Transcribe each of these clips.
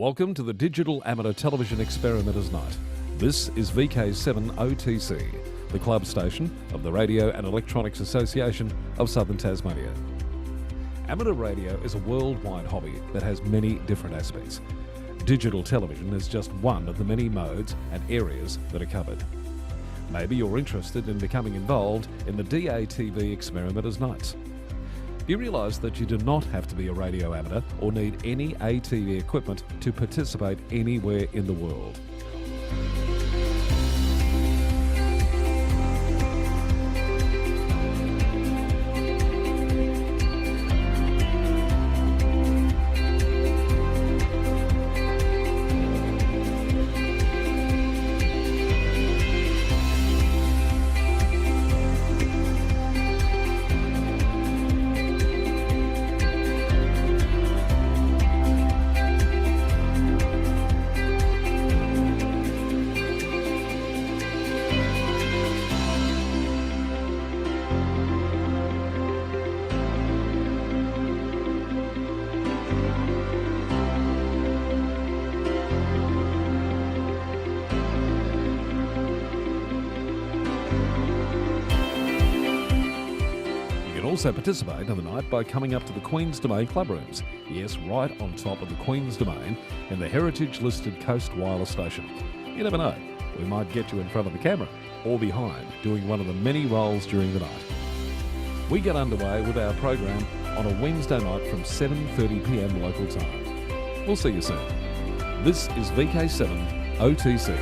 Welcome to the Digital Amateur Television Experimenters Night. This is VK7OTC, the club station of the Radio and Electronics Association of Southern Tasmania. Amateur radio is a worldwide hobby that has many different aspects. Digital television is just one of the many modes and areas that are covered. Maybe you're interested in becoming involved in the DATV Experimenters Nights. You realise that you do not have to be a radio amateur or need any ATV equipment to participate anywhere in the world. Also participate in the night by coming up to the Queen's Domain club rooms. Yes, right on top of the Queen's Domain in the heritage-listed Coast Wireless Station. You never know, we might get you in front of the camera or behind doing one of the many roles during the night. We get underway with our program on a Wednesday night from 7:30 p.m. local time. We'll see you soon. This is VK7 OTC.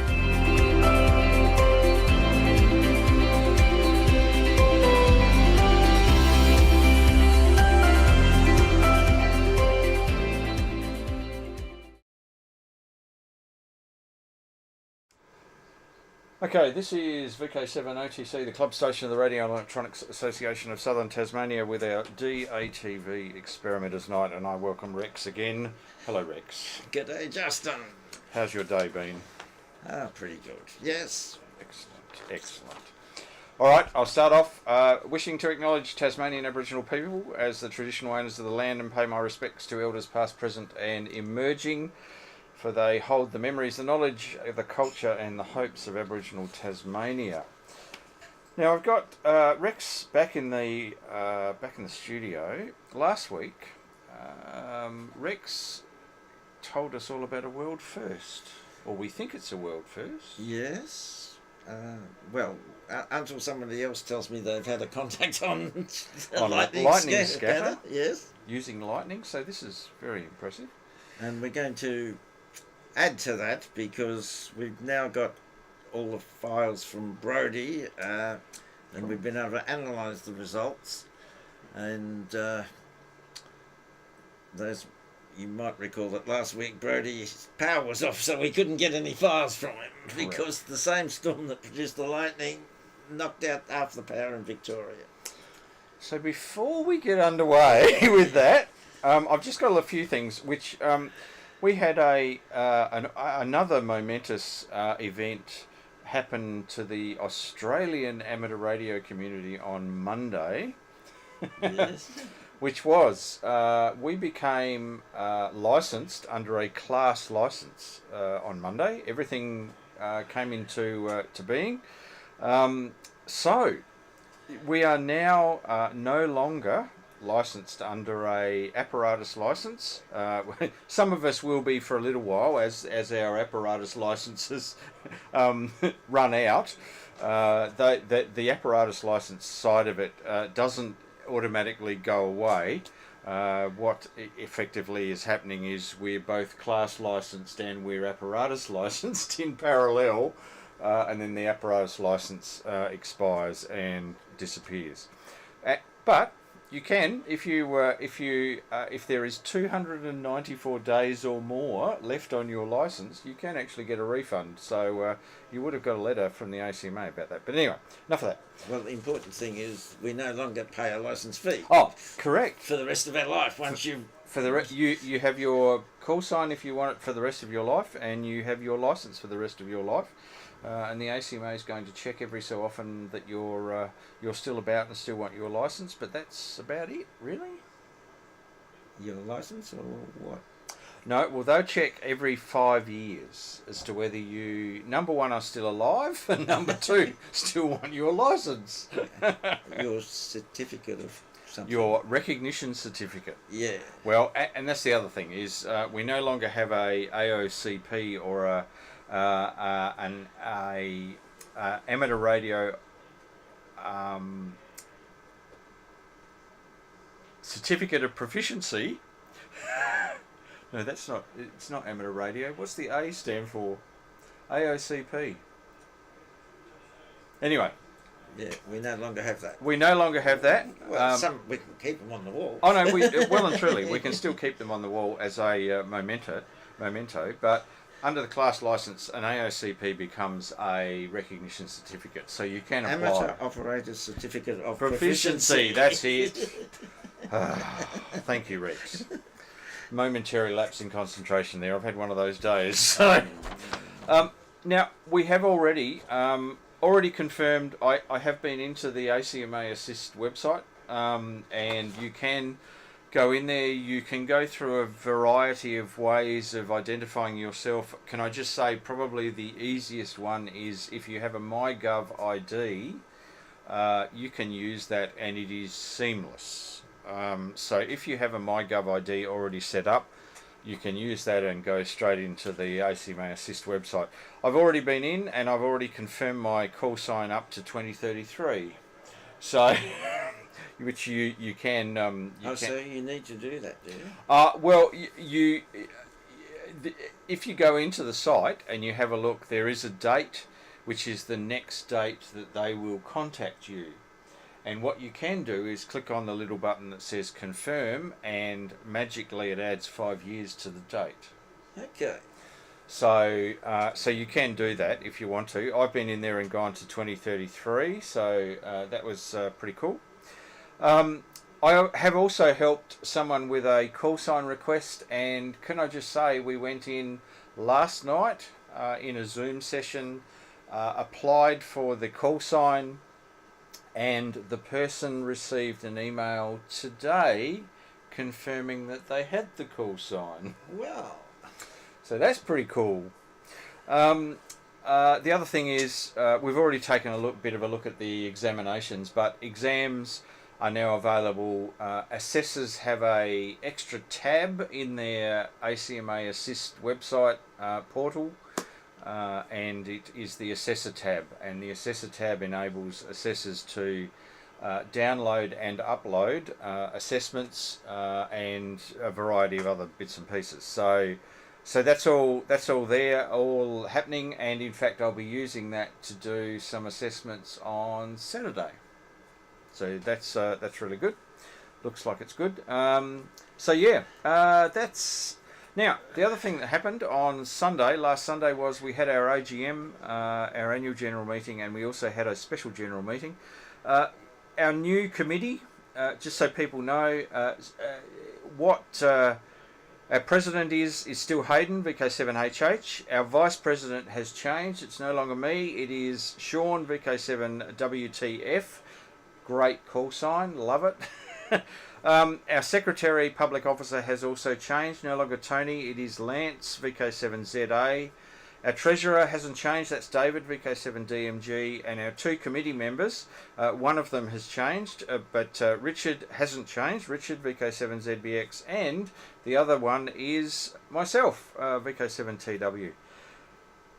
Okay, this is VK7OTC, the club station of the Radio and Electronics Association of Southern Tasmania with our DATV Experimenters Night, and I welcome Rex again. Hello, Rex. G'day, Justin. How's your day been? Pretty good. Yes. Excellent, excellent. All right, I'll start off wishing to acknowledge Tasmanian Aboriginal people as the traditional owners of the land and pay my respects to elders past, present and emerging, for they hold the memories, the knowledge, the culture and the hopes of Aboriginal Tasmania. Now I've got Rex back in the studio. Last week, Rex told us all about a world first, or we think it's a world first. Yes. Well, until somebody else tells me they've had a contact on lightning scatter. Yes. Using lightning, so this is very impressive. And we're going to add to that because we've now got all the files from Brodie and we've been able to analyse the results, and you might recall that last week Brodie's power was off, so we couldn't get any files from him. Correct. Because the same storm that produced the lightning knocked out half the power in Victoria. So before we get underway with that, I've just got a few things which we had another momentous event happen to the Australian amateur radio community on Monday. Yes. Which was, we became licensed under a class license on Monday. Everything came into to being. So we are now no longer licensed under a apparatus license. Some of us will be for a little while as our apparatus licenses run out. The apparatus license side of it doesn't automatically go away. What effectively is happening is we're both class licensed and we're apparatus licensed in parallel, and then the apparatus license expires and disappears. But you can, if there is 294 days or more left on your license, you can actually get a refund. So you would have got a letter from the ACMA about that. But anyway, enough of that. Well, the important thing is we no longer pay a licence fee. Oh, correct. For the rest of our life, once you have your call sign if you want it for the rest of your life, and you have your licence for the rest of your life. And the ACMA is going to check every so often that you're still about and still want your licence, but that's about it, really. Your licence or what? No, well, they'll check every 5 years as to whether you, number one, are still alive, and number two, still want your license. Your certificate of something. Your recognition certificate. Yeah. Well, and that's the other thing is we no longer have a AOCP or an amateur radio certificate of proficiency. No, that's not. It's not amateur radio. What's the A stand for? AOCP. Anyway. Yeah, we no longer have that. We no longer have that. Well, we can keep them on the wall. Oh no, well and truly, we can still keep them on the wall as a memento. But under the class license, an AOCP becomes a recognition certificate, so you can apply. Amateur Operator Certificate of Proficiency. That's it. Thank you, Rex. Momentary lapse in concentration there. I've had one of those days. So, now we have already confirmed. I have been into the ACMA Assist website, and you can go in there. You can go through a variety of ways of identifying yourself. Can I just say, probably the easiest one is if you have a MyGov ID, you can use that, and it is seamless. So if you have a MyGov ID already set up, you can use that and go straight into the ACMA Assist website. I've already been in and I've already confirmed my call sign up to 2033. So, which you can... so you need to do that, do you? Well, if you go into the site and you have a look, there is a date, which is the next date that they will contact you. And what you can do is click on the little button that says confirm, and magically it adds 5 years to the date. Okay. So you can do that if you want to. I've been in there and gone to 2033, so that was pretty cool. I have also helped someone with a call sign request, and can I just say, we went in last night in a Zoom session, applied for the call sign, and the person received an email today confirming that they had the call sign. Wow. So that's pretty cool. The other thing is, we've already taken a bit of a look at the examinations, but exams are now available. Assessors have a extra tab in their ACMA Assist website portal. And it is the Assessor tab, and the Assessor tab enables assessors to download and upload assessments and a variety of other bits and pieces. So that's all there, all happening, and in fact I'll be using that to do some assessments on Saturday. So that's really good. Looks like it's good. So yeah, that's. Now, the other thing that happened on last Sunday, was we had our AGM, our annual general meeting, and we also had a special general meeting. Our new committee, just so people know, what our president is still Hayden, VK7HH. Our vice president has changed. It's no longer me. It is Sean, VK7WTF. Great call sign. Love it. Our secretary public officer has also changed, no longer Tony, it is Lance, VK7ZA. Our treasurer hasn't changed, that's David, VK7DMG. And our two committee members, one of them has changed, but Richard hasn't changed, Richard, VK7ZBX. And the other one is myself, VK7TW.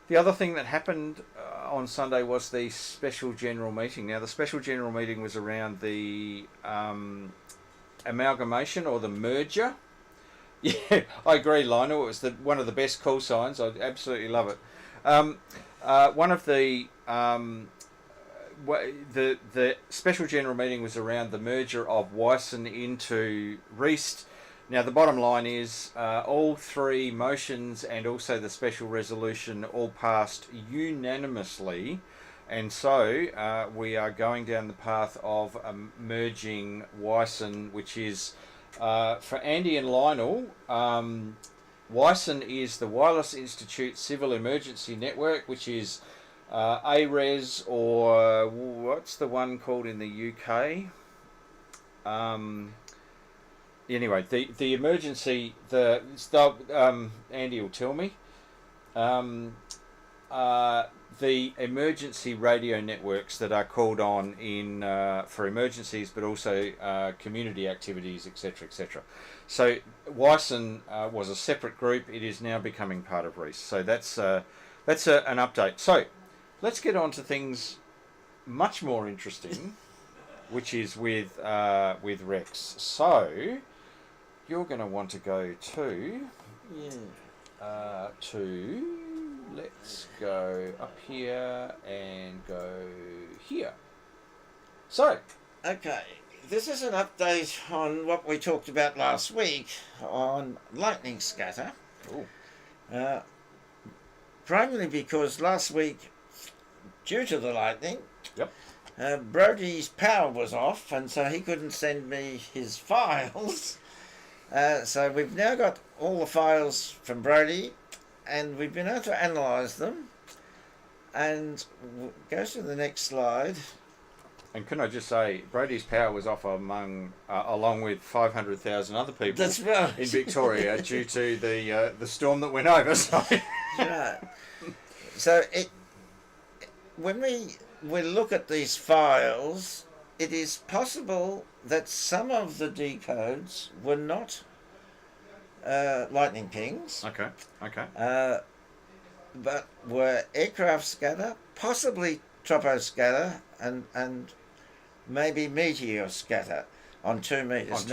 The other thing that happened on Sunday was the special general meeting. Now, the special general meeting was around the amalgamation or the merger. Yeah, I agree, Lionel. It was one of the best call signs. I absolutely love it. One of the special general meeting was around the merger of Wyson into REAST. Now, the bottom line is all three motions and also the special resolution all passed unanimously. And so we are going down the path of merging Wyson, which is, for Andy and Lionel, Wyson is the Wireless Institute Civil Emergency Network, which is ARES, or what's the one called in the UK? anyway, the emergency, Andy will tell me, the emergency radio networks that are called on in for emergencies, but also community activities, etc., etc. So Wyson was a separate group. It is now becoming part of REAST. So that's an update. So let's get on to things much more interesting, which is with Rex. So you're going to want to go to let's go up here and go here. So Okay, this is an update on what we talked about last week on Lightning Scatter. Primarily because last week, due to the lightning, Brody's power was off, and so he couldn't send me his files. So we've now got all the files from Brody, and we've been able to analyse them. And goes to the next slide. And can I just say, Brody's power was off along with 500,000 other people. That's right. In Victoria due to the storm that went over. So, right. So when we look at these files, it is possible that some of the decodes were not lightning pings. Okay. But were aircraft scatter, possibly tropo scatter, and maybe meteor scatter on 2 meters.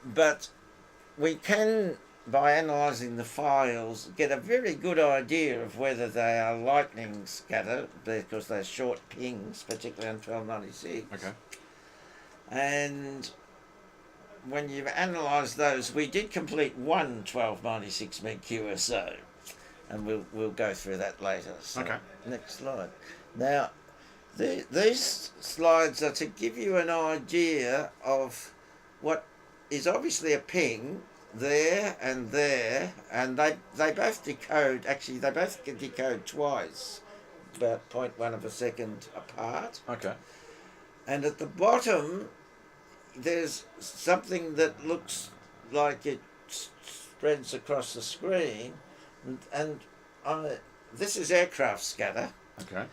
But we can, by analysing the files, get a very good idea of whether they are lightning scatter, because they're short pings, particularly on 1296. Okay. And when you analyse those, we did complete one 1296 meg QSO, and we'll go through that later. So okay. Next slide. Now, these slides are to give you an idea of what is obviously a ping there, and they both decode. Actually, they both can decode twice, about 0.1 of a second apart. Okay. And at the bottom, there's something that looks like it spreads across the screen, and this is aircraft scatter. Okay.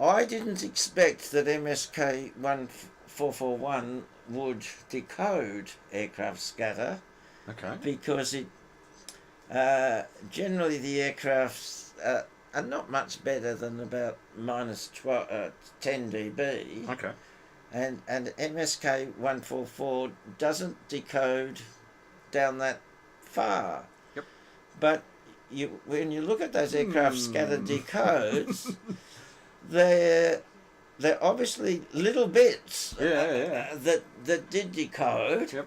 I didn't expect that MSK 1441 would decode aircraft scatter. Okay. Because it generally the aircrafts are not much better than about minus 10 dB. Okay. And MSK 144 doesn't decode down that far. Yep. But when you look at those aircraft scatter decodes, they're obviously little bits that did decode. Yep.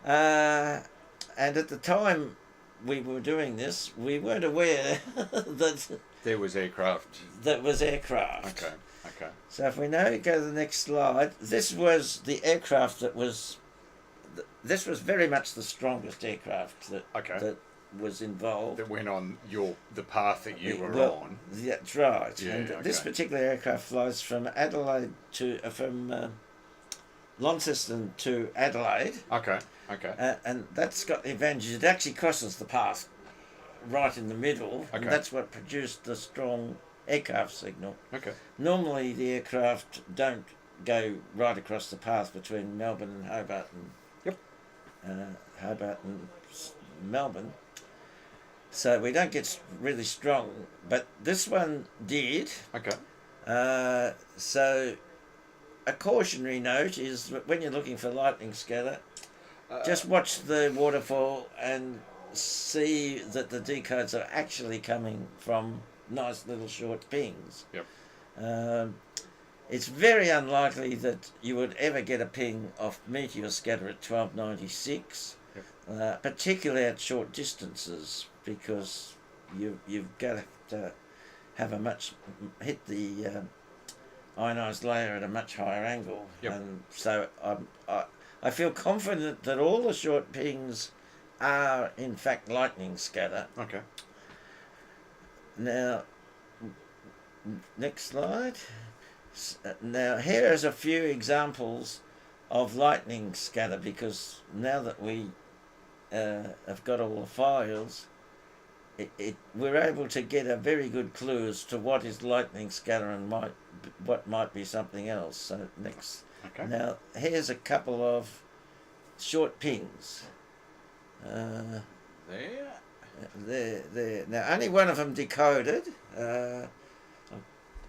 And at the time we were doing this, we weren't aware that there was aircraft. That was aircraft. Okay. So if we now go to the next slide, this was the aircraft that was. This was very much the strongest aircraft that was involved. That went on the path that you were on. That's right. Yeah, and this particular aircraft flies from Adelaide from Launceston to Adelaide. Okay. And that's got the advantage. It actually crosses the path right in the middle, and that's what produced the strong aircraft signal. Okay. Normally the aircraft don't go right across the path between Melbourne and Hobart and Hobart and Melbourne, so we don't get really strong, but this one did. Okay. So a cautionary note is that when you're looking for lightning scatter, just watch the waterfall and see that the decodes are actually coming from nice little short pings. Yep. It's very unlikely that you would ever get a ping off meteor scatter at 1296, particularly at short distances, because you've got to have hit the ionised layer at a much higher angle. Yep. And so I feel confident that all the short pings are in fact lightning scatter. Okay. Now, next slide. Now here is a few examples of lightning scatter, because now that we have got all the files, we're able to get a very good clue as to what is lightning scatter and what might be something else. So next, Okay. now here's a couple of short pings. There. Now only one of them decoded.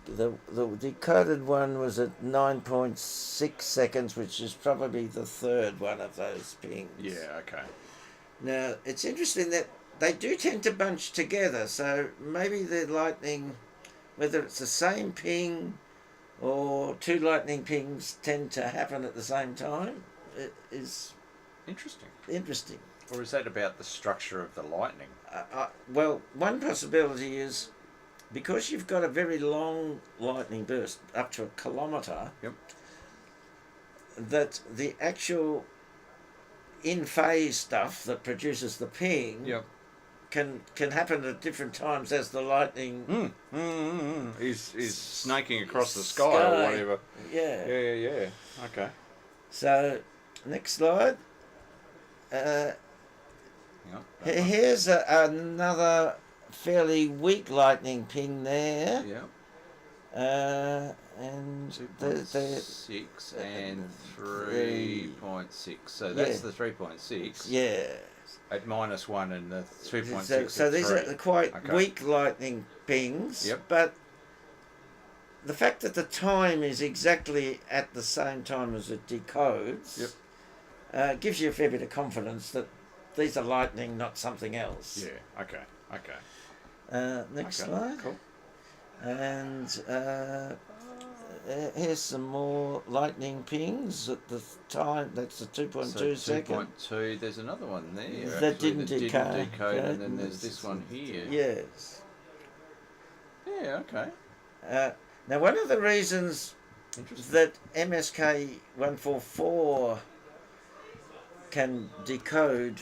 The decoded one was at 9.6 seconds, which is probably the third one of those pings. Yeah, okay. Now, it's interesting that they do tend to bunch together, so maybe the lightning, whether it's the same ping or two lightning pings tend to happen at the same time, it is interesting. Or is that about the structure of the lightning? Well, one possibility is, because you've got a very long lightning burst, up to 1 kilometre, Yep. that the actual in-phase stuff that produces the ping Yep. can happen at different times as the lightning Is snaking across the sky or whatever. Yeah. Yeah. Okay. So, next slide. Yep, Here's another fairly weak lightning ping there. Yep. And 2.6 and 3.6. So that's the 3.6. Yeah. At -1 and the 2.6. So these are quite Okay. weak lightning pings. Yep. But the fact that the time is exactly at the same time as it decodes gives you a fair bit of confidence that these are lightning, not something else. Yeah. Okay. Next Okay, slide. Cool. And here's some more lightning pings at the time. That's the 2.2 second. 2.2. There's another one there. That actually, didn't decode, decode, and then there's this one here. Yes. Yeah. Okay. Now, one of the reasons Interesting. that MSK 144 can decode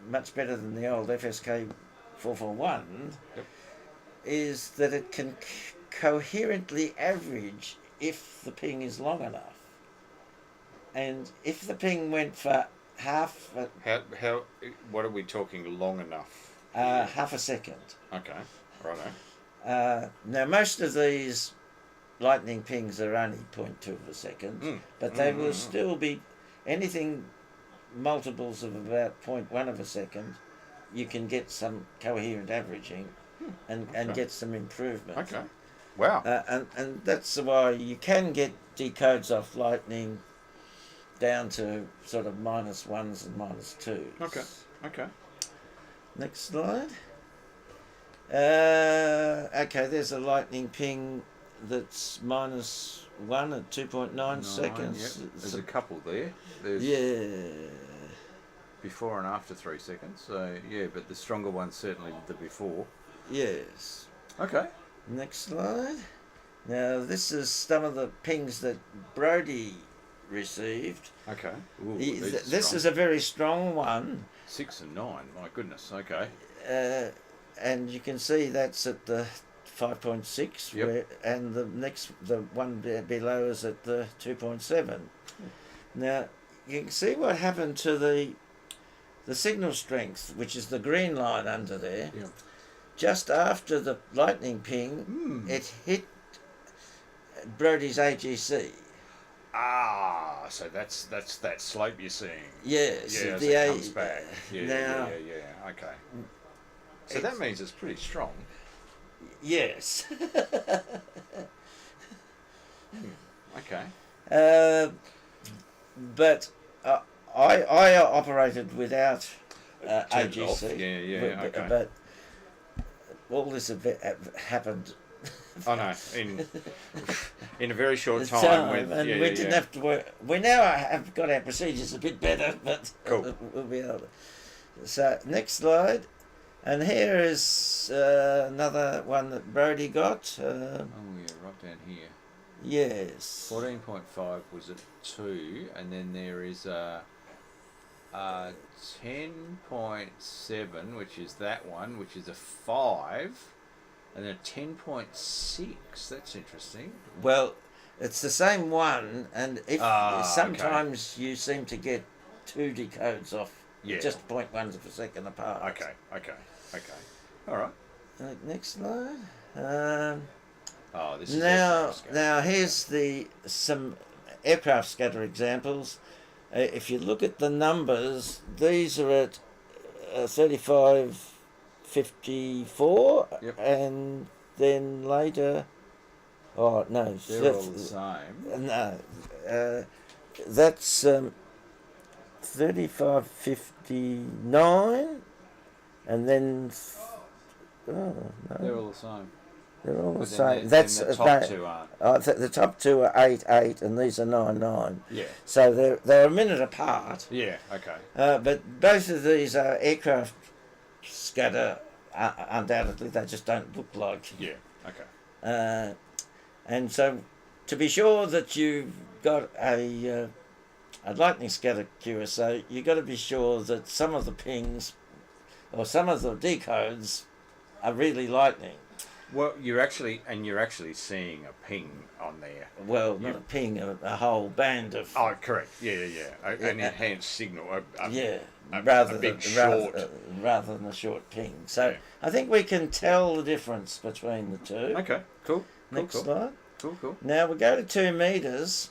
much better than the old FSK 441 is that it can coherently average if the ping is long enough. And if the ping went for half How? What are we talking? Long enough? half a second. Okay. Righto. Now, most of these lightning pings are only 0.2 of a second, but they will still be anything multiples of about 0.1 of a second. You can get some coherent averaging and get some improvement. Okay. Wow. And that's why you can get decodes off lightning down to sort of -1s and -2s. Okay. Next slide. Okay, there's a lightning ping that's -1 at 2.9 seconds. Yep. There's a couple there. There's before and after 3 seconds. So yeah, but the stronger one's certainly the before. Yes. Okay. Next slide. Now this is some of the pings that Brodie received. Okay. Ooh, This is a very strong one. 6 and 9. My goodness. Okay. And you can see that's at the 5.6, and the one below is at the 2.7. Now you can see what happened to the signal strength, which is the green line under there. Yep. Just after the lightning ping, it hit Brodie's AGC. So that's that slope you're seeing. Yes. Yeah, as the it comes back. Yeah, now, yeah. Okay. So that means it's pretty strong. Yes. Okay. But I operated without Turned it AGC. off. Yeah. Okay. But all this happened. I know. In a very short time. And we didn't have to work. We now have got our procedures a bit better, but cool. We'll be able to. So next slide. And here is another one that Brodie got. Right down here. Yes. 14.5 was at 2, and then there is a 10.7, which is that one, which is a 5, and then a 10.6. That's interesting. Well, It's the same one, and if Okay. sometimes you seem to get two decodes off, Yeah. just 0.1 of a second apart. Okay. All right. Next slide. Oh, this is Now, aircraft scatter. now here's some aircraft scatter examples. If you look at the numbers, these are at 3554, Yep. and then later. Oh no, They're all the same. No, that's 3559, and then. Oh no. They're all the same. They're all the But same. then That's the top two aren't. the top two are 8 and these are 9. Yeah. So they're a minute apart. Yeah. Okay. But both of these are aircraft scatter. Undoubtedly, they just don't look like. Yeah. Okay. And so, to be sure that you've got a lightning scatter QSO, you've got to be sure that some of the pings or some of the decodes are really lightning. Well, you're actually seeing a ping on there. Well, not a ping, a whole band of. Oh, correct. Yeah. An enhanced signal. Rather a big than short. rather than a short ping. So Yeah. I think we can tell the difference between the two. Okay. Cool. Next slide. Cool. Now we go to 2 meters,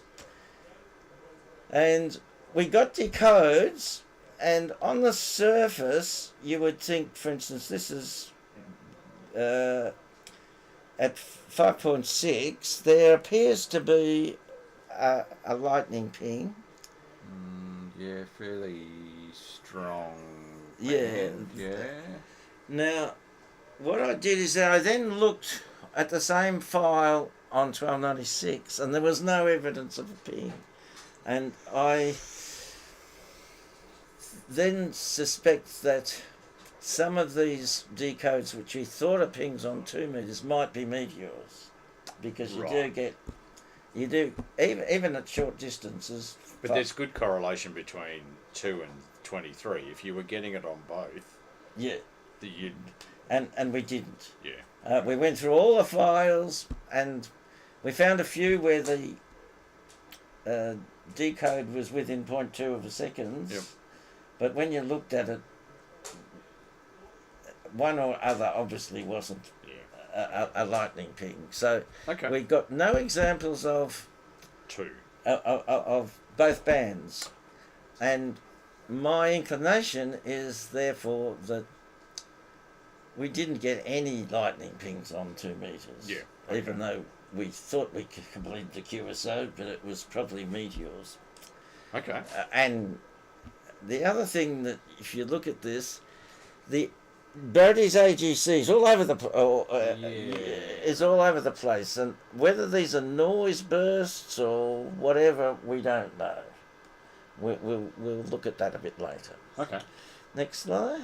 and we got decodes, and on the surface you would think, for instance, this is at 5.6. There appears to be a lightning ping. Yeah, fairly strong. Yeah. Yeah. Now, what I did is that I then looked at the same file on 1296, and there was no evidence of a ping. And I then suspect that some of these decodes, which we thought are pings on 2 meters, might be meteors, because you Right. do even at short distances. But there's good correlation between 2 and 23. If you were getting it on both, Yeah, you'd. and we didn't. Yeah. We went through all the files, and we found a few where the decode was within 0.2 of a second. Yep. But when you looked at it, one or other obviously wasn't a lightning ping. So Okay. we got no examples of 2. of both bands, and my inclination is therefore that we didn't get any lightning pings on 2 meters. Yeah. Even though we thought we could complete the QSO, but it was probably meteors. Okay. And the other thing that, if you look at this, the Brody's AGC is all over the is all over the place, and whether these are noise bursts or whatever, we don't know. We'll look at that a bit later. Okay. Next slide.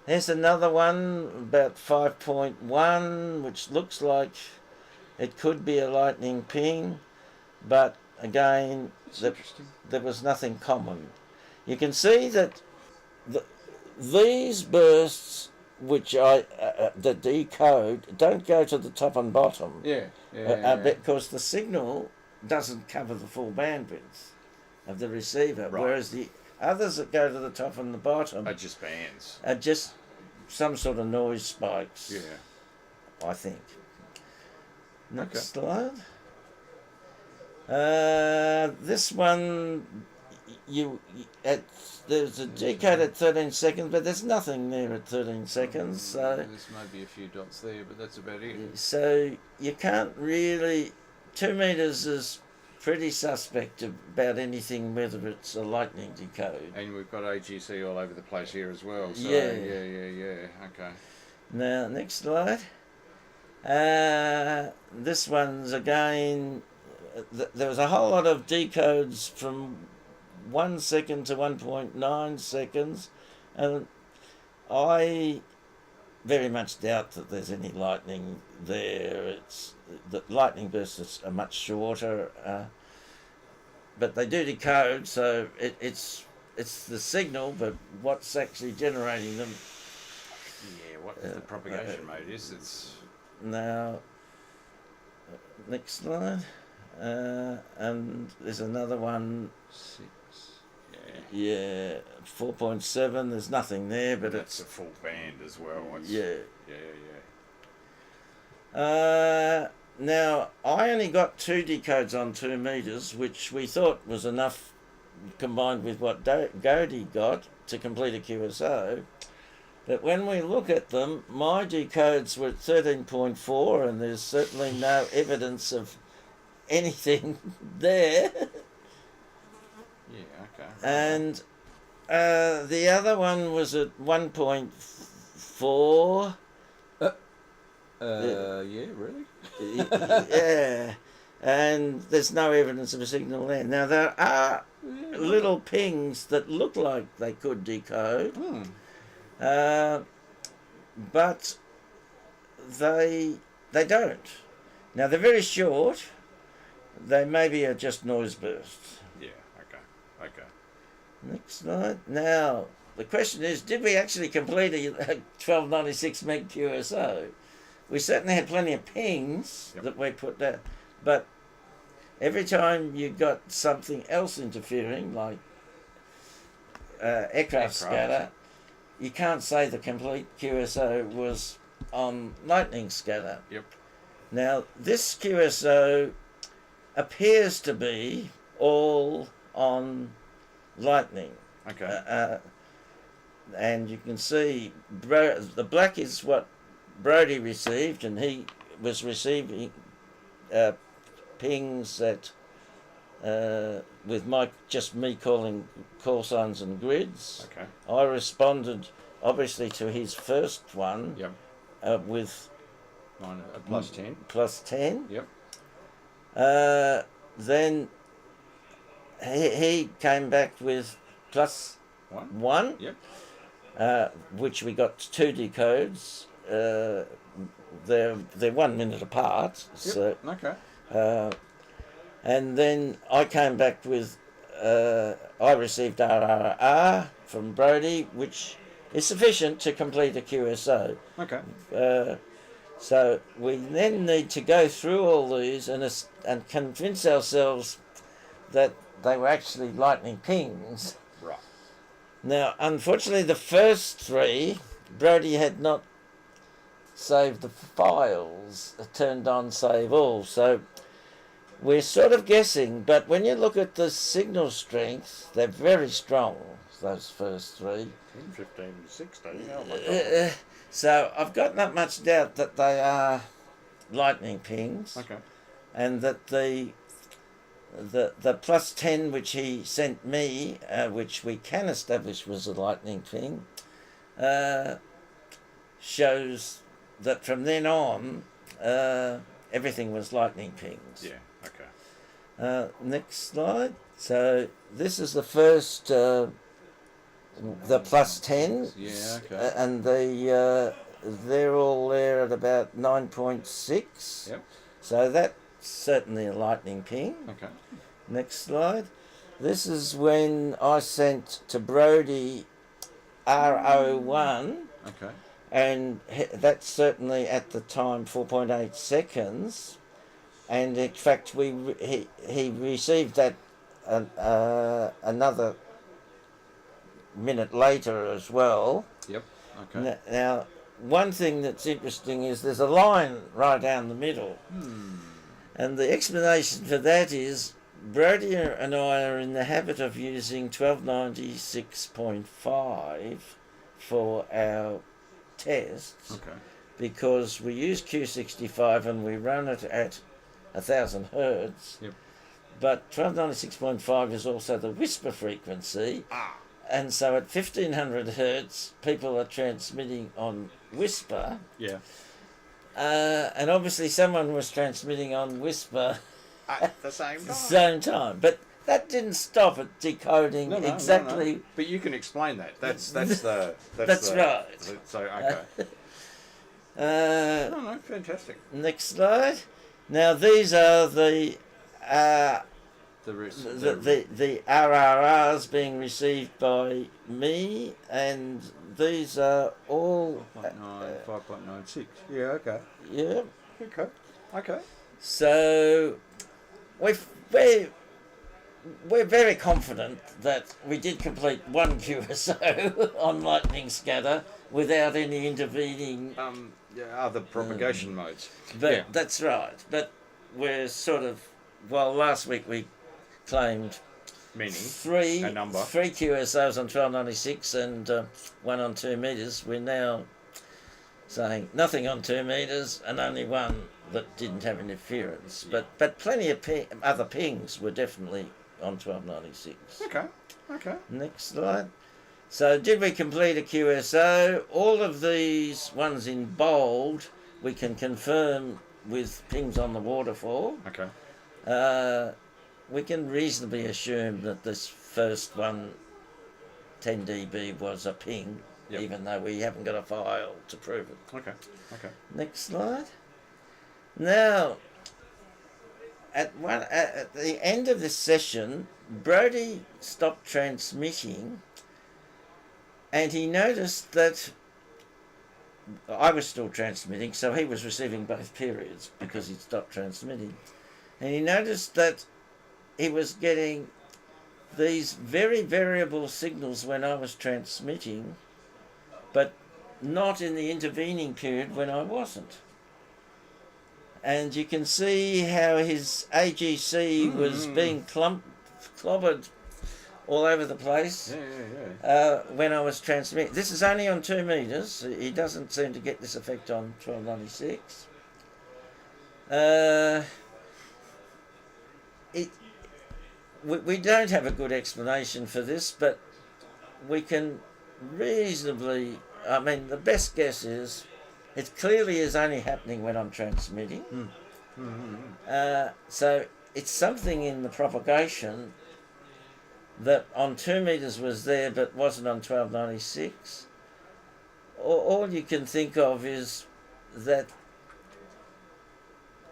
Here's another one about 5.1, which looks like it could be a lightning ping, but again, there was nothing common. You can see that these bursts, which the decode, don't go to the top and bottom. Because the signal doesn't cover the full bandwidth of the receiver, Right. whereas the others that go to the top and the bottom Are just bands. are just some sort of noise spikes. Yeah. I think. Next Okay. slide. This one, there's a decode at 13 seconds, but there's nothing there at 13 seconds. So, There's maybe a few dots there, but that's about it. so you can't really. 2 meters is pretty suspect about anything, whether it's a lightning decode. And we've got AGC all over the place here as well. So Yeah. yeah. Okay. Now, next slide. This one's again. There was a whole lot of decodes from 1 second to 1.9 seconds, and I very much doubt that there's any lightning there. The lightning bursts are much shorter, but they do decode, so it's the signal, but what's actually generating them. Yeah. What the propagation mode is? It's Now, Next slide. And there's another one. 6. Yeah, 4.7. There's nothing there, but That's it's a full band as well. yeah. Now I only got 2 decodes on 2 meters, which we thought was enough, combined with what Godey got to complete a QSO. But when we look at them, my decodes were 13.4, and there's certainly no evidence of anything there. Yeah, okay. And the other one was at 1.4. Yeah, really? Yeah. And there's no evidence of a signal there. Now, there are little pings that look like they could decode, but they don't. Now, they're very short. They maybe are just noise bursts. Yeah, okay. Next slide. Now, the question is, did we actually complete a 1296 meg QSO? We certainly had plenty of pings that we put there, but every time you got something else interfering, like aircraft scatter, you can't say the complete QSO was on Lightning Scatter. Yep. Now, this QSO appears to be all on Lightning. Okay. And you can see the black is what Brodie received, and he was receiving pings that with just me calling call signs and grids. Okay. I responded obviously to his first one. Yep. With Mine plus 10. plus 10. Yep. Then he came back with plus 1. Yep. Which we got 2 decodes. They're 1 minute apart. Yep. So Okay. and then I came back with I received RRR from Brodie, which is sufficient to complete a QSO. Okay. So we then need to go through all these and convince ourselves that they were actually lightning pings. Right. Now, unfortunately, the first 3, Brodie had not saved the files, turned on save all. So we're sort of guessing, but when you look at the signal strength, they're very strong, those first 3. 10, 15, 16. Oh my God. So I've got not much doubt that they are lightning pings. Okay. And that the plus 10 which he sent me, which we can establish was a lightning ping, shows that from then on everything was lightning pings. Yeah, okay. Next slide. So this is the first, the plus 10. Yeah, okay. And they're all there at about 9.6. Yep. So that's certainly a lightning ping. Okay. Next slide. This is when I sent to Brodie R01, Okay. and that's certainly at the time 4.8 seconds. And in fact, he received that another minute later as well. Yep. Okay. Now, one thing that's interesting is there's a line right down the middle. And the explanation for that is Brodie and I are in the habit of using 1296.5 for our tests. Okay. Because we use Q65 and we run it at 1000 hertz. Yep. But 1296.5 is also the whisper frequency. And so at 1500 hertz, people are transmitting on whisper. Yeah. And obviously someone was transmitting on whisper At the same time. same time. But that didn't stop it decoding exactly. No. But you can explain that. That's right. So okay. No, fantastic. Next slide. Now these are the RRRs being received by me, and these are all 5.96. Yeah, okay. yeah. Okay. So we're very confident that we did complete one QSO on Lightning Scatter without any intervening. Other propagation modes. But Yeah. that's right. But we're sort of, well, last week we claimed Meaning three a number. QSOs on 1296 and one on 2 meters. We're now saying nothing on 2 meters and only one that didn't have interference. But plenty of other pings were definitely on 1296. Okay. Next slide. So did we complete a QSO? All of these ones in bold we can confirm with pings on the waterfall. Okay. We can reasonably assume that this first one, 10 dB, was a ping, Yep. even though we haven't got a file to prove it. Okay. Next slide. Now, at the end of this session, Brodie stopped transmitting, and he noticed that I was still transmitting, so he was receiving both periods because he'd stopped transmitting. And he noticed that he was getting these very variable signals when I was transmitting, but not in the intervening period when I wasn't. And you can see how his AGC was being clobbered all over the place when I was transmitting. This is only on 2 meters. He doesn't seem to get this effect on 1296. We don't have a good explanation for this, but we can reasonably, I mean, the best guess is it clearly is only happening when I'm transmitting. So it's something in the propagation that on 2 meters was there but wasn't on 1296. All you can think of is that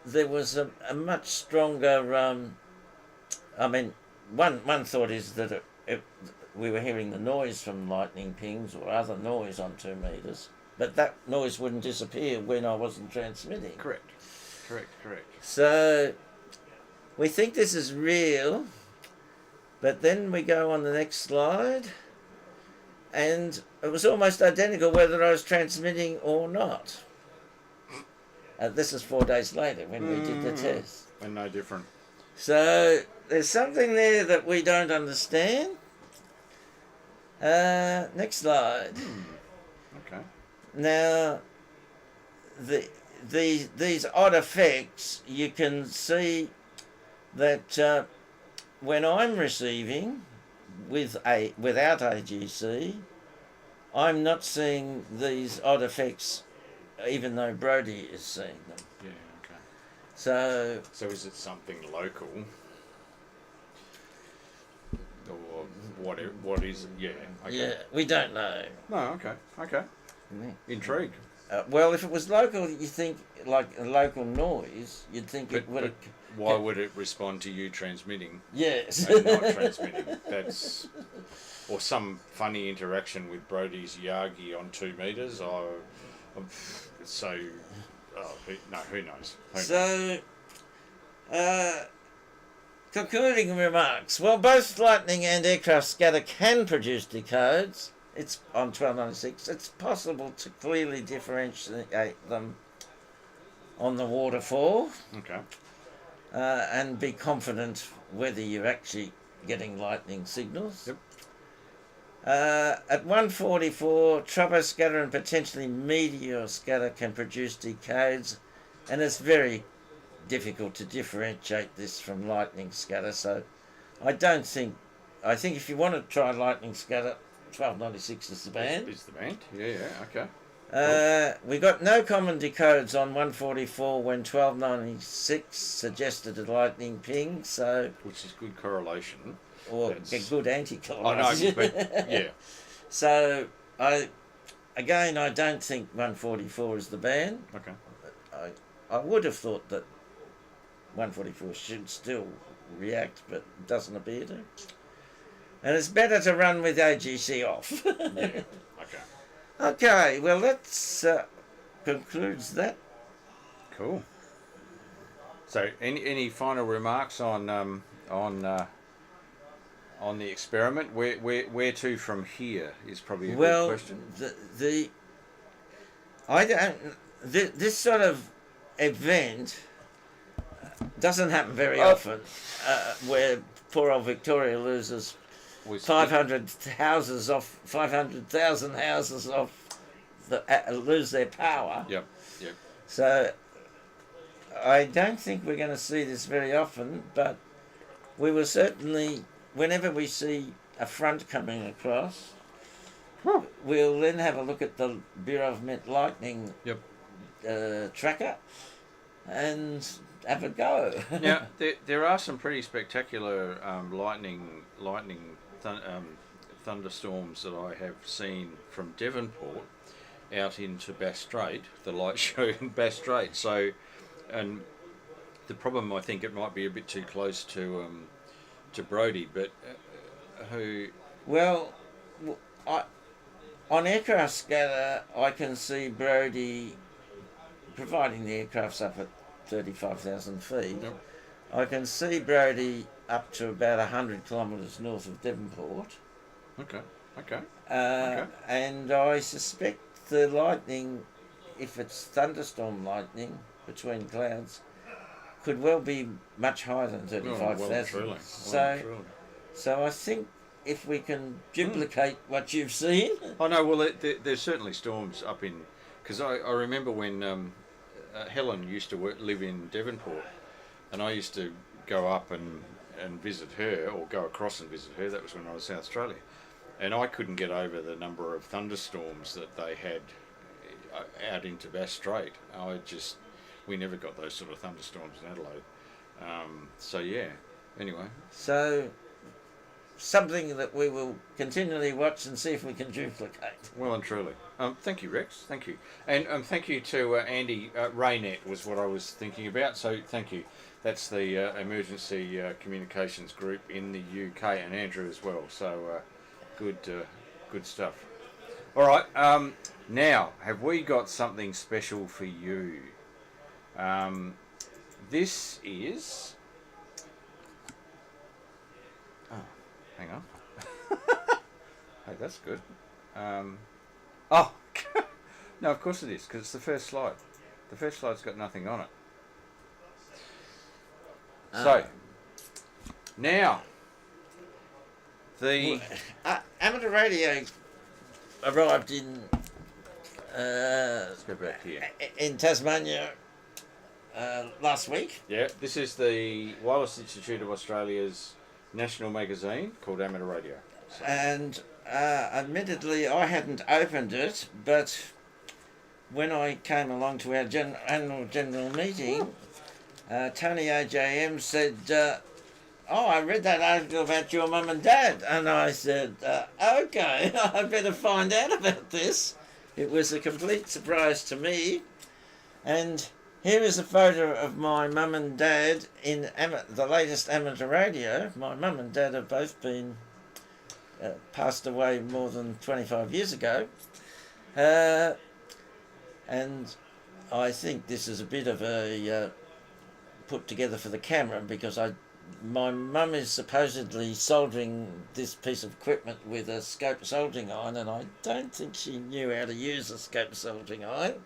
there was a much stronger, I mean, one thought is that we were hearing the noise from lightning pings or other noise on 2 meters, but that noise wouldn't disappear when I wasn't transmitting. Correct. So we think this is real, but then we go on the next slide, and it was almost identical whether I was transmitting or not. This is 4 days later when we did the test. And no different. So there's something there that we don't understand. Next slide. Okay. Now, these odd effects, you can see that when I'm receiving without AGC, I'm not seeing these odd effects, even though Brodie is seeing them. Yeah. Okay. So is it something local? Or what is it? Yeah. Okay. yeah, we don't know. No. Okay. Intrigued. Well, if it was local, you think like a local noise, you'd think it would. But why would it respond to you transmitting Yes. and not transmitting? That's or some funny interaction with Brodie's Yagi on 2 meters. Who knows? So, concluding remarks. Well, both lightning and aircraft scatter can produce decodes. It's on 1296. It's possible to clearly differentiate them on the waterfall. Okay. And be confident whether you're actually getting lightning signals. Yep. At 144, tropo scatter and potentially meteor scatter can produce decodes, and it's very difficult to differentiate this from lightning scatter. So I think if you want to try lightning scatter, 1296 is the band. Is the band? Yeah, okay. We got no common decodes on 144 when 1296 suggested a lightning ping, so Which is good correlation. or That's- a good I anti-correlation. know, but yeah. So I don't think 144 is the band. Okay. I would have thought that 144 should still react, but it doesn't appear to. And it's better to run with AGC off. Yeah. Okay. Okay, well that concludes that. Cool. So, any final remarks on the experiment? Where to from here is probably a good question. I don't. This sort of event doesn't happen very often, where poor old Victoria loses 500,000 houses off lose their power. Yep. So I don't think we're going to see this very often, but we will certainly, whenever we see a front coming across, we'll then have a look at the Bureau of Met Lightning tracker and have a go. Now, there are some pretty spectacular lightning thunderstorms that I have seen from Devonport out into Bass Strait, the light show in Bass Strait. So, and the problem, I think it might be a bit too close to Brodie, but on aircraft scatter, I can see Brodie, providing the aircraft's up at 35,000 feet. Yep. I can see Brodie up to about 100 kilometres north of Devonport. Okay. And I suspect the lightning, if it's thunderstorm lightning between clouds, could well be much higher than 35,000. So I think if we can duplicate what you've seen. Oh no, well there's certainly storms up in, because I remember when Helen used to live in Devonport, and I used to go up and visit her, or go across and visit her. That was when I was in South Australia, and I couldn't get over the number of thunderstorms that they had out into Bass Strait. We never got those sort of thunderstorms in Adelaide. So yeah. Anyway. So something that we will continually watch and see if we can duplicate. Well and truly. Thank you, Rex. Thank you. And thank you to Andy. RayNet was what I was thinking about. So thank you. That's the emergency communications group in the UK, and Andrew as well. So good stuff. All right. Now, have we got something special for you? This is... Oh, hang on. Hey, that's good. Oh, no, of course it is, because it's the first slide. The first slide's got nothing on it. So, now, the... Amateur radio arrived in... let's go back here. In Tasmania last week. Yeah, this is the Wireless Institute of Australia's national magazine called Amateur Radio. So. And admittedly, I hadn't opened it, but when I came along to our annual general meeting, Tony AJM said, I read that article about your mum and dad. And I said, okay, I better find out about this. It was a complete surprise to me. And here is a photo of my mum and dad in the latest amateur radio. My mum and dad have both been passed away more than 25 years ago. And I think this is a bit of a put together for the camera, because my mum is supposedly soldering this piece of equipment with a scope soldering iron, and I don't think she knew how to use a scope soldering iron.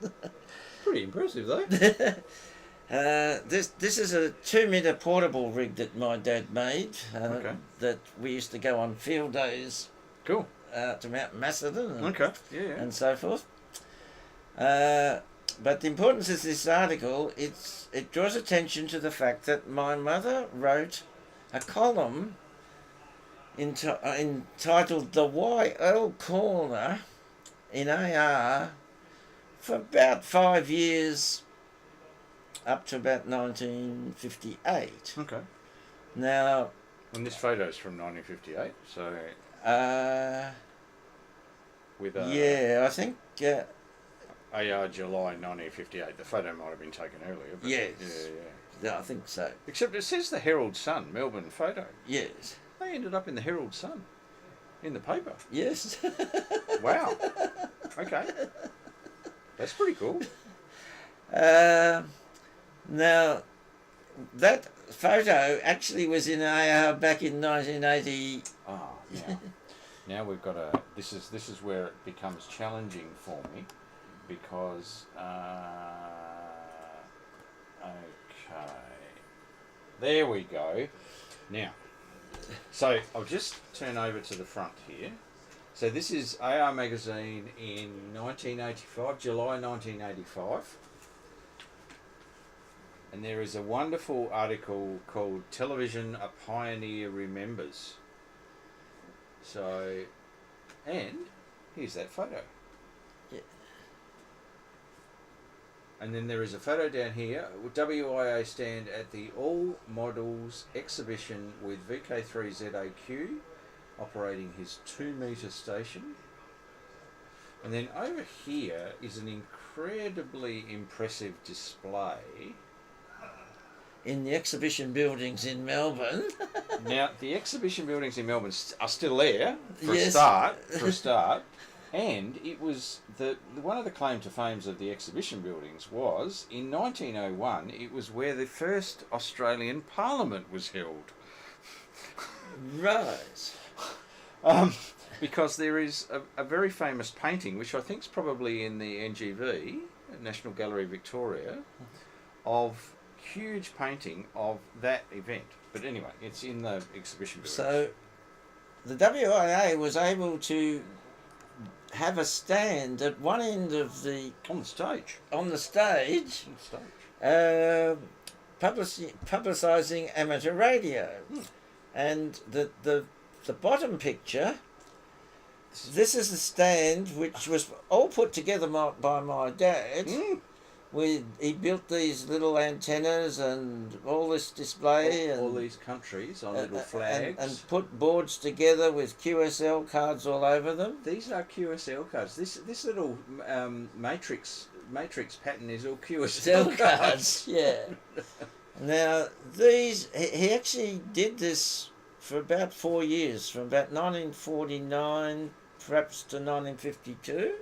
Pretty impressive, though. This is a 2-metre portable rig that my dad made. That we used to go on field days. Cool. To Mount Macedon. And so forth. But the importance of this article, it draws attention to the fact that my mother wrote a column entitled "The YL Corner" in AR for about 5 years, up to about 1958. Okay. Now... And this photo's from 1958, so... yeah, I think... AR July 1958. The photo might have been taken earlier. But yes. Yeah, I think so. Except it says the Herald Sun, Melbourne photo. Yes. They ended up in the Herald Sun, in the paper. Yes. Wow. Okay. That's pretty cool. Now, that photo actually was in AR back in 1980. Ah, now we've got a. This is where it becomes challenging for me, because okay, there we go. Now, so I'll just turn over to the front here. So this is AR magazine in 1985, July 1985. And there is a wonderful article called Television a Pioneer Remembers. So, and here's that photo. Yeah. And then there is a photo down here, WIA stand at the All Models exhibition with VK3ZAQ operating his 2-metre station. And then over here is an incredibly impressive display. In the exhibition buildings in Melbourne. Now, the exhibition buildings in Melbourne are still there for Yes. a start. And it was one of the claim to fames of the exhibition buildings was in 1901. It was where the first Australian Parliament was held. Right. Because there is a very famous painting, which I think is probably in the NGV, National Gallery Victoria, of huge painting of that event. But anyway, it's in the exhibition building. So the WIA was able to have a stand at one end of the on the stage, publicising amateur radio. And the bottom picture, this is the stand which was all put together by my dad. He built these little antennas and all this display all these countries on little flags, and put boards together with QSL cards all over them. These are QSL cards. This little matrix pattern is all QSL cards. Yeah. Now these he actually did this for about 4 years, from about 1949 perhaps to 1952.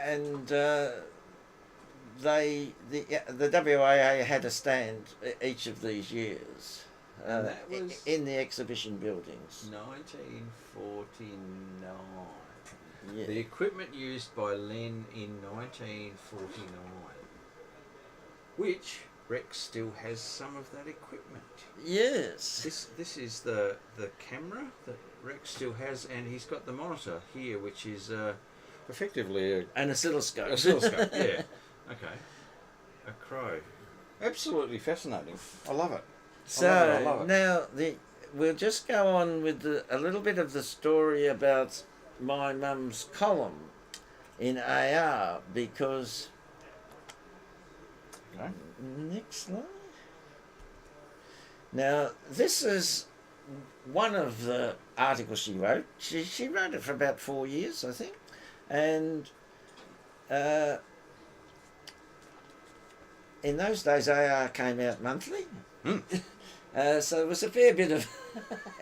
And the WIA had a stand each of these years that was in the exhibition buildings. 1949. Yeah. The equipment used by Len in 1949, which Rex still has some of that equipment. Yes. This is the camera that Rex still has, and he's got the monitor here, which is effectively an oscilloscope. Oscilloscope, yeah. Okay. A crow. Absolutely fascinating. I love it. So I love it. now we'll just go on with a little bit of the story about my mum's column in AR, because Okay. next slide. Now this is one of the articles she wrote. She wrote it for about 4 years, I think. And in those days, AR came out monthly. So it was a fair bit of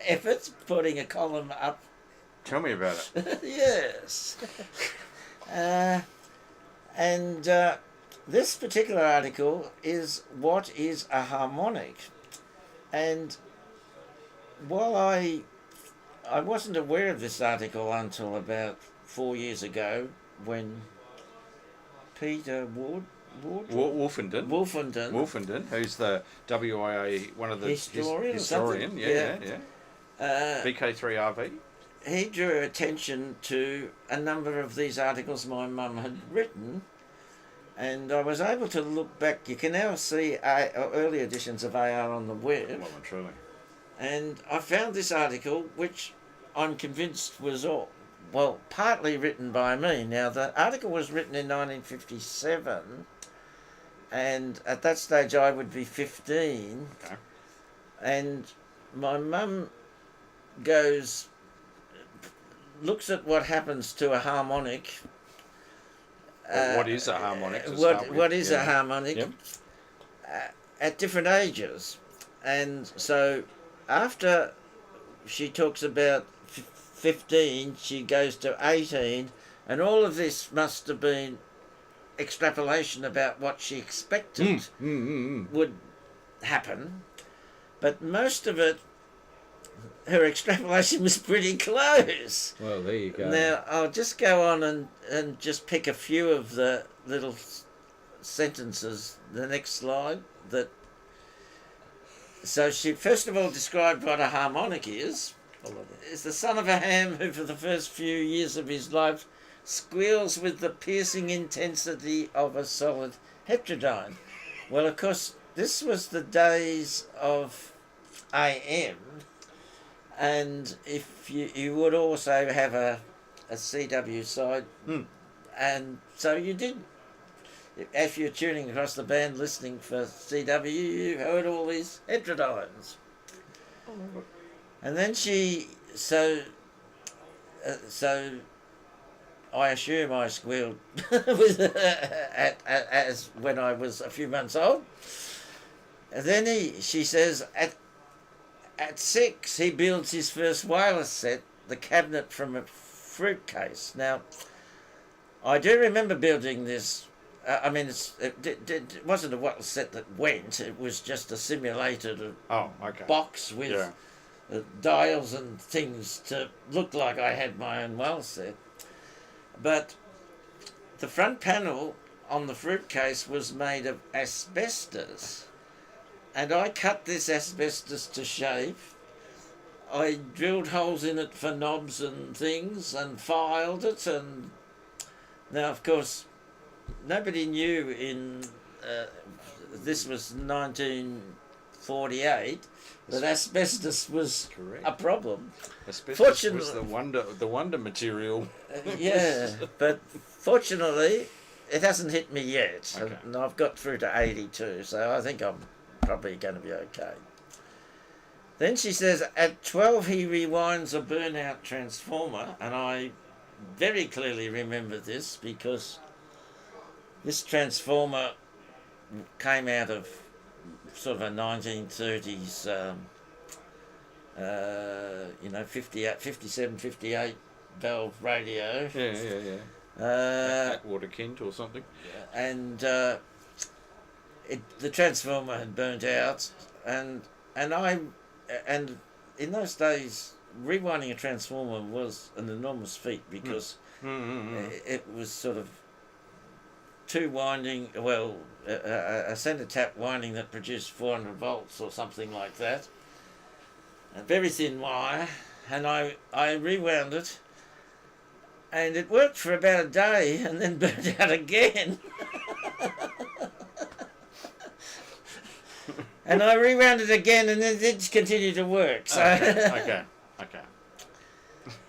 effort putting a column up. Tell me about it. Yes. And this particular article is what is a harmonic. And while I wasn't aware of this article until about 4 years ago, when Peter Wolfenden, who's the WIA, one of the historian, yeah. VK3RV. He drew attention to a number of these articles my mum had written, and I was able to look back. You can now see early editions of AR on the web. Well and truly. And I found this article, which I'm convinced was partly written by me. Now, the article was written in 1957, and at that stage I would be 15. Okay. And my mum looks at what happens to a harmonic. What is a harmonic? What is a harmonic? Yep. At different ages. And so after she talks about 15, she goes to 18, and all of this must have been extrapolation about what she expected would happen, but most of it, her extrapolation was pretty close. Well, there you go. Now, I'll just go on and just pick a few of the little sentences, the next slide, that... So she first of all described what a harmonic is. It's the son of a ham who for the first few years of his life squeals with the piercing intensity of a solid heterodyne. Well, of course, this was the days of AM, and if you would also have a CW side, and so you did. If you're tuning across the band listening for CW, you heard all these heterodynes. And then so I assume I squealed with as when I was a few months old. And then she says, at 6 he builds his first wireless set, the cabinet from a fruit case. Now, I do remember building this. I mean, it wasn't a wireless set that went. It was just a simulated box with dials and things to look like I had my own wireless set. But the front panel on the fruit case was made of asbestos. And I cut this asbestos to shape. I drilled holes in it for knobs and things and filed it. And now, of course, nobody knew this was 1948, that asbestos was a problem. Asbestos was the wonder material. Yeah, but fortunately, it hasn't hit me yet. Okay. And I've got through to 82, so I think I'm probably going to be okay. Then she says, at 12 he rewinds a burnout transformer, and I very clearly remember this because this transformer came out of sort of a 1930s, 57, 58 valve radio. Yeah. Atwater Kent or something. And the transformer had burnt out, and in those days, rewinding a transformer was an enormous feat because it was sort of two winding, a centre tap winding that produced 400 volts or something like that. A very thin wire, and I rewound it, and it worked for about a day and then burnt out again. And I rewound it again and then it continued to work. So Okay.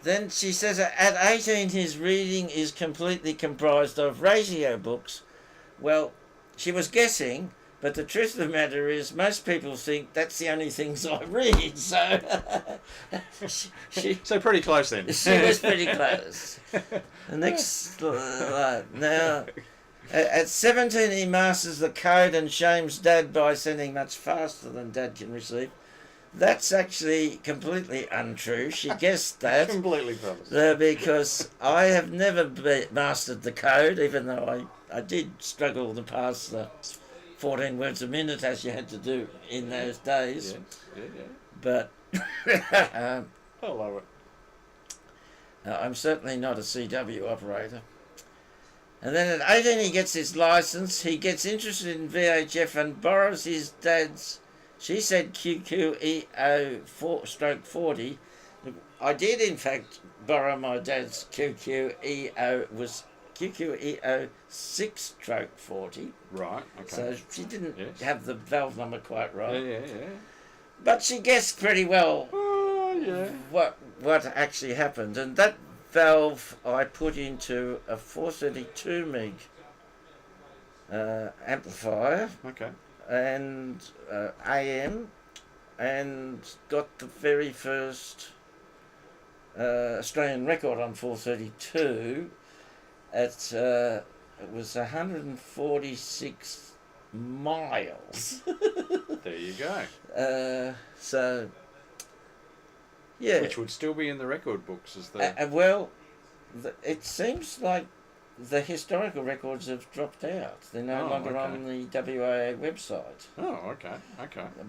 Then she says at 18 his reading is completely comprised of radio books. Well, she was guessing, but the truth of the matter is most people think that's the only things I read. So So pretty close then. She was pretty close. The next slide. Now, at 17 he masters the code and shames Dad by sending much faster than Dad can receive. That's actually completely untrue. She guessed that. Completely false. Because I have never mastered the code, even though I did struggle to pass the 14 words a minute as you had to do in those days. Yeah. But I love it. I'm certainly not a CW operator. And then at 18 he gets his license. He gets interested in VHF and borrows his dad's, she said QQEO/40. I did in fact borrow my dad's QQEO, was QQEO 6/40. Right, okay. So she didn't have the valve number quite right. Yeah. But she guessed pretty well what actually happened. And that valve I put into a 432 meg amplifier. Okay. And AM, and got the very first Australian record on 432 at it was 146 miles. There you go. So yeah, Which would still be in the record books as the it seems like the historical records have dropped out. They're no longer on the WA website. Oh, okay.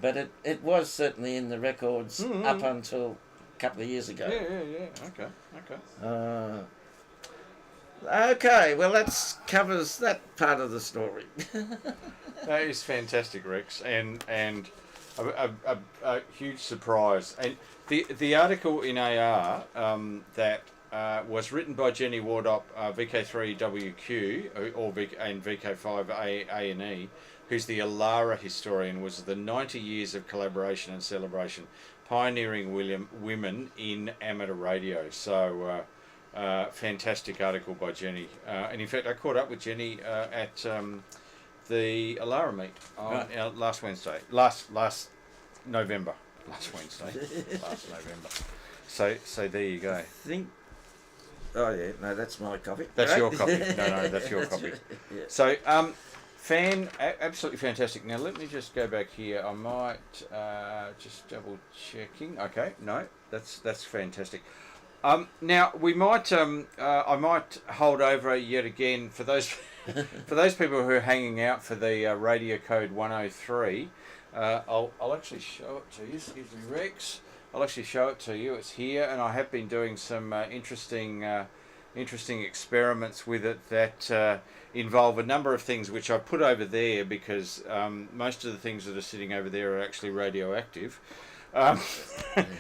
But it was certainly in the records up until a couple of years ago. Yeah. Okay. Okay, well that covers that part of the story. That is fantastic, Rex, and a huge surprise. And the article in AR that was written by Jenny Wardop, VK3WQ, and VK5ANE, who's the Alara historian, was the 90 years of collaboration and celebration, pioneering women in amateur radio. So, fantastic article by Jenny. And in fact, I caught up with Jenny at the Alara meet on last Wednesday. Last November. Last Wednesday. Last November. So there you go. Oh yeah, no, that's my copy. That's your copy. No, that's your copy. Yeah. So, absolutely fantastic. Now let me just go back here. I might just double checking. Okay, no, that's fantastic. Now we might, I might hold over yet again for those for those people who are hanging out for the RadioCode 103. I'll actually show it to you. Excuse me, Rex. I'll actually show it to you. It's here, and I have been doing some interesting experiments with it that involve a number of things which I put over there because most of the things that are sitting over there are actually radioactive.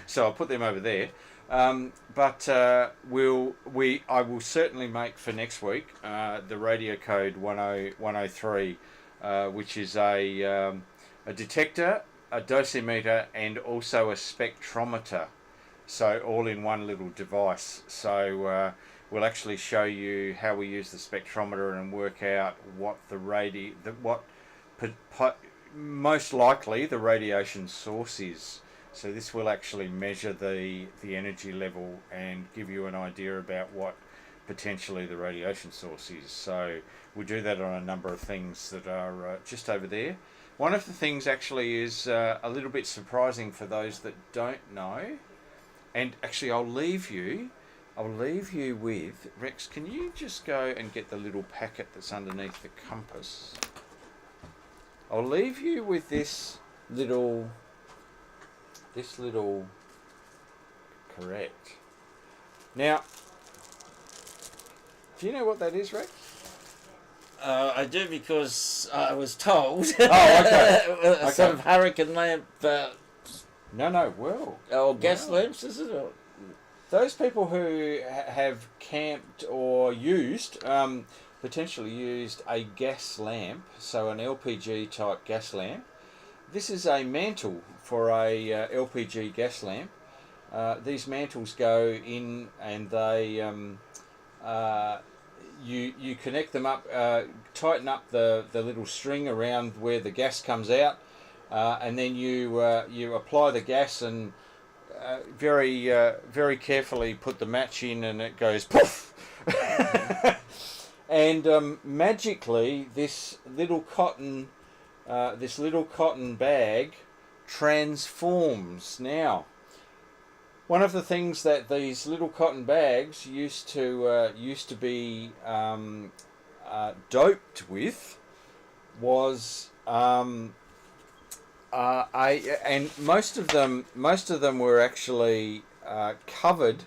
So I'll put them over there. But I will certainly make for next week the RadioCode 103, which is a detector, a dosimeter, and also a spectrometer. So all in one little device. So we'll actually show you how we use the spectrometer and work out what most likely the radiation source is. So this will actually measure the energy level and give you an idea about what potentially the radiation source is. So we do that on a number of things that are just over there. One of the things actually is a little bit surprising for those that don't know. And actually I'll leave you with, Rex, can you just go and get the little packet that's underneath the compass? I'll leave you with this little correct. Now, do you know what that is, Rex? I do because I was told. Oh, okay. A sort of hurricane lamp. Or gas lamps, is it? Or? Those people who have camped or used, potentially used a gas lamp, so an LPG type gas lamp. This is a mantle for a LPG gas lamp. These mantles go in and they you connect them up, tighten up the little string around where the gas comes out, and then you apply the gas and very carefully put the match in, and it goes poof. And magically, this little cotton bag transforms. Now, one of the things that these little cotton bags used to be doped with was and most of them were actually covered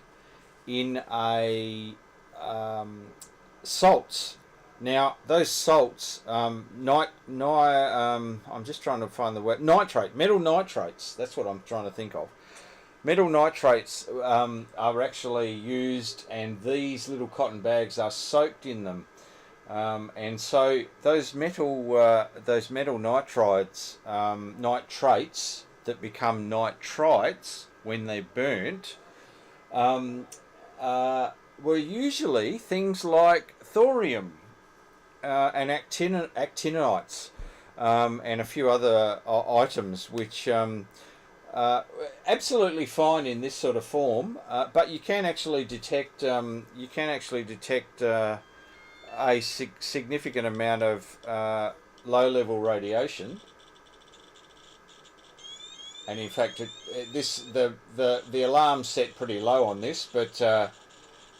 in a salts. Now those salts, I'm just trying to find the word, metal nitrates. That's what I'm trying to think of. Metal nitrates are actually used, and these little cotton bags are soaked in them, and so those metal nitrates that become nitrites when they're burnt were usually things like thorium and actinides and a few other items which absolutely fine in this sort of form, but you can actually detect a significant amount of low-level radiation, and in fact, the alarm's set pretty low on this, but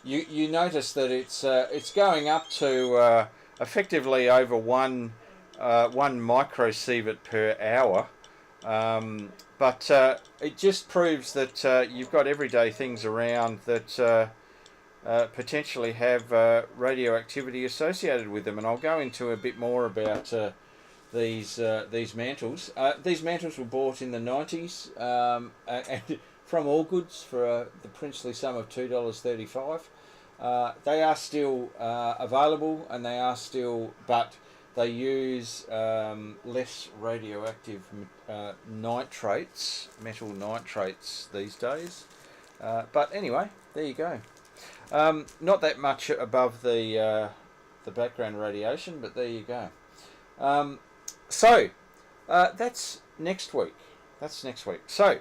you notice that it's going up to effectively over one microsievert per hour, but it just proves that you've got everyday things around that potentially have radioactivity associated with them, and I'll go into a bit more about these mantles. These mantles were bought in the 90s and from Allgoods for the princely sum of $2.35. They are still available, and they are still, but they use less radioactive nitrates, metal nitrates these days. But anyway, there you go. Not that much above the background radiation, but there you go. So that's next week. So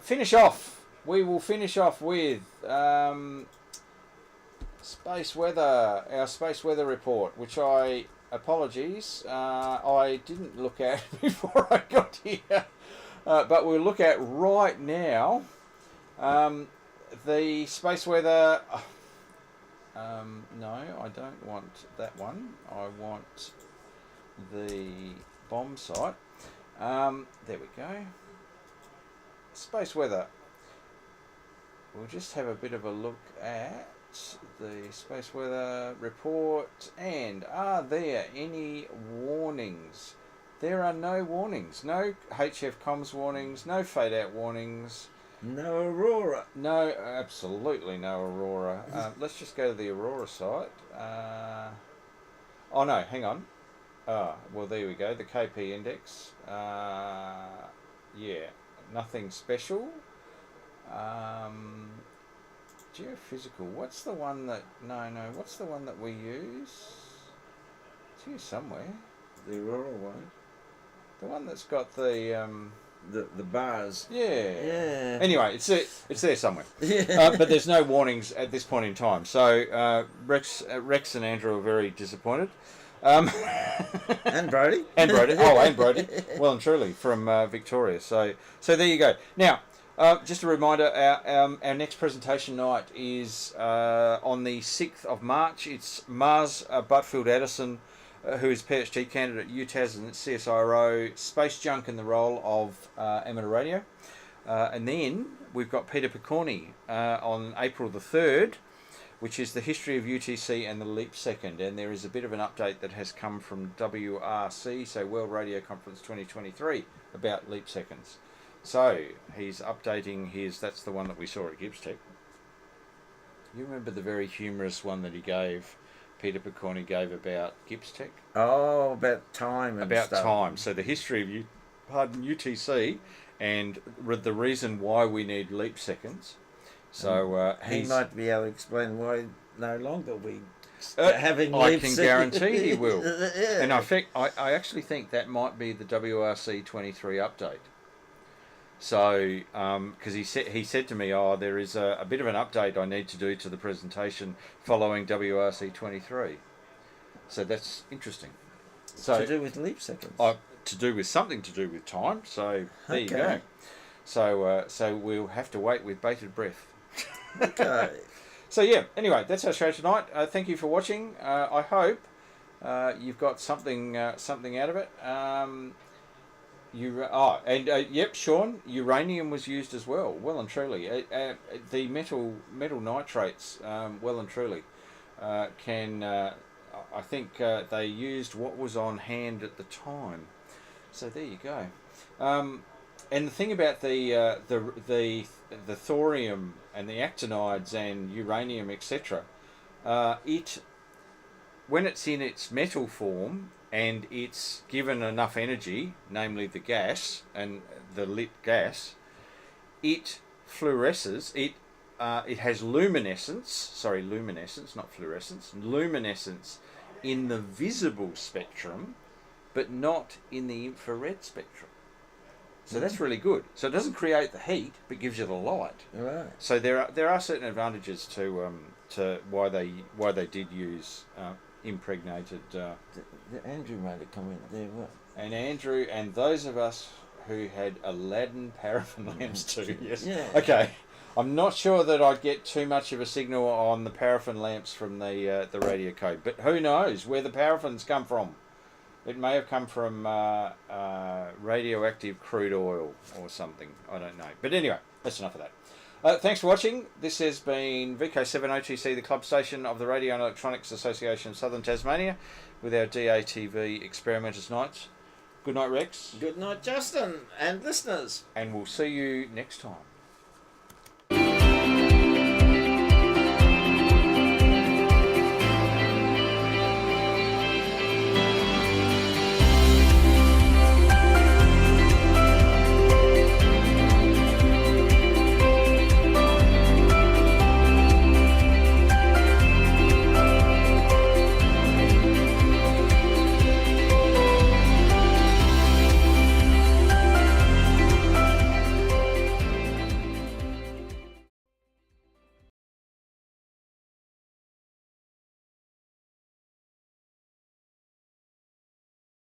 finish off. We will finish off with space weather, our space weather report, which apologies, I didn't look at before I got here, but we'll look at right now. The space weather. No, I don't want that one. I want the bomb site. There we go. Space weather. We'll just have a bit of a look at the space weather report. And are there any warnings? There are no warnings. No HF comms warnings. No fade out warnings. No aurora. No, absolutely no aurora. Let's just go to the aurora site. Oh no, hang on. Well, there we go. The KP index. Yeah, nothing special. Geophysical. What's the one that? No. What's the one that we use? It's here somewhere. The aurora one. The one that's got the bars. Yeah. Anyway, it's there somewhere. Yeah. But there's no warnings at this point in time. So Rex and Andrew are very disappointed. And Brody. And Brody. Oh, and Brody. Well and truly from Victoria. So there you go. Now, just a reminder, our next presentation night is on the 6th of March. It's Mars Butfield-Addison, who is PhD candidate at UTAS and CSIRO, Space Junk in the role of amateur radio. And then we've got Peter Picorni on April the 3rd, which is the history of UTC and the leap second. And there is a bit of an update that has come from WRC, so World Radio Conference 2023, about leap seconds. So he's updating that's the one that we saw at Gibbs Tech. You remember the very humorous one that Peter Picorni gave about Gibbs Tech? Oh, about time and stuff. Time. So the history of UTC and the reason why we need leap seconds. So he might be able to explain why no longer we having leap seconds. I can guarantee he will. Yeah. And I actually think that might be the WRC 23 update. So, because he said to me, there is a bit of an update I need to do to the presentation following WRC 23. So that's interesting. So to do with leap seconds. Something to do with time. So there you go. So we'll have to wait with bated breath. Okay. So yeah. Anyway, that's our show tonight. Thank you for watching. I hope you've got something out of it. Yep, Sean, uranium was used as well and truly. The metal nitrates, well and truly, I think they used what was on hand at the time. So there you go. And the thing about the thorium and the actinides and uranium, etc., when it's in its metal form and it's given enough energy, namely the gas and the lit gas, it fluoresces. It has luminescence, not fluorescence, luminescence in the visible spectrum, but not in the infrared spectrum. So that's really good. So it doesn't create the heat, but gives you the light. Right. So there are certain advantages to why they did use impregnated. Andrew made a comment there. What? And Andrew and those of us who had Aladdin paraffin lamps too. Yes. Yeah. Okay. I'm not sure that I'd get too much of a signal on the paraffin lamps from the Radiacode, but who knows where the paraffins come from? It may have come from radioactive crude oil or something. I don't know. But anyway, that's enough of that. Thanks for watching. This has been VK7OTC, the club station of the Radio and Electronics Association of Southern Tasmania, with our DATV Experimenters Nights. Good night, Rex. Good night, Justin, and listeners. And we'll see you next time.